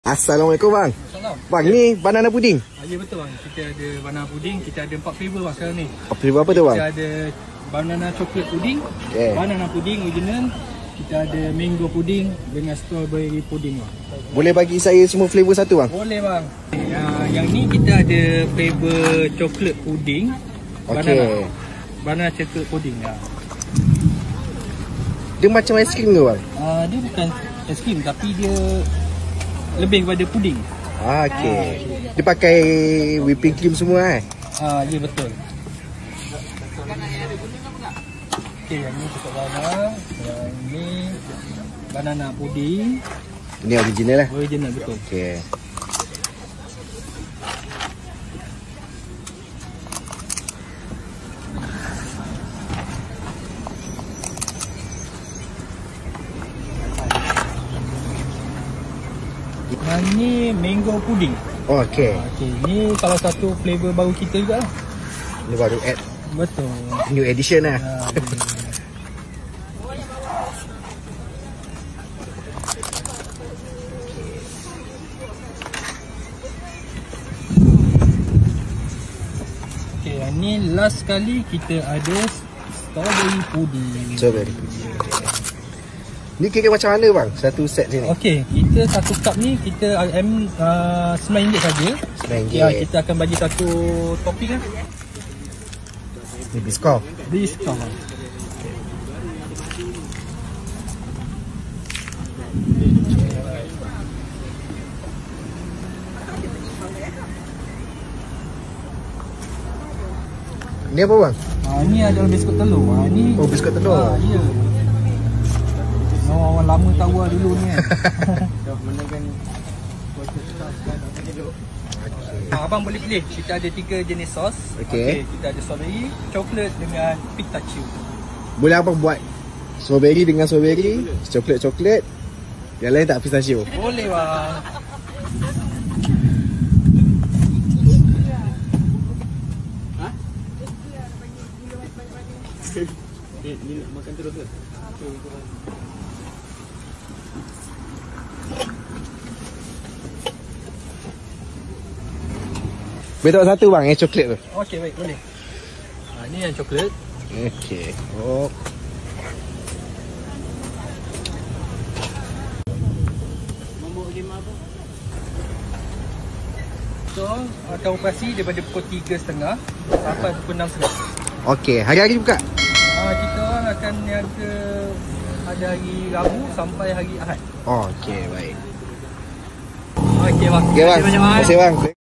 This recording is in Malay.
Assalamualaikum bang. Assalamualaikum. Bang, ni banana puding. Ya betul bang. Kita ada banana puding, kita ada 4 flavor bang sekarang ni. Flavor apa tu bang? Kita ada banana chocolate puding, Okay. banana puding original, kita ada mango puding dengan strawberry puding bang. Boleh bagi saya semua flavor satu bang? Boleh bang. Yang ni kita ada flavor chocolate puding, Okey. banana chocolate puding ya. Dia macam aiskrim ke bang? Dia bukan aiskrim tapi dia lebih kepada puding. Okey. Dia pakai whipping cream semua Ya betul. Okey, yang ni coklat banana, yang ni banana puding. Ini original lah. Original betul. Okey. Yang ni mango puding. Oh, okey. Okey, ni salah satu flavor baru kita juga lah. Ni baru add Betul. new edition lah. Okey, yang ni last kali kita ada strawberry puding. Strawberry puding. Ni kira macam mana bang? Satu set ni. Okey, kita satu cup ni kita RM9 saja. RM9. Ya, kita akan bagi satu topping lah. Ni biskop. Biskop. Ni apa bang? Ni adalah biskut telur. Ni Oh, biskut telur. Ya. Orang lama tahu lah dulu ni kan. Abang boleh pilih. Kita ada 3 jenis sos. Okey. Kita ada strawberry, coklat dengan pistachio. Boleh abang buat strawberry dengan strawberry, coklat-coklat. Yang lain tak pistachio. Boleh bang. Ni nak makan terus ke? Boleh tak satu bang, yang coklat tu? Okey, baik, boleh. Ni yang coklat. Okey. Oh. So, akan operasi daripada pukul 3.30 sampai pukul 6.30. Okey, hari-hari buka? Kita orang akan niaga ada hari Rabu sampai hari Ahad. Oh, okey, baik. Okey bang. Okey bang. Terima kasih banyak bang. Terima kasih bang.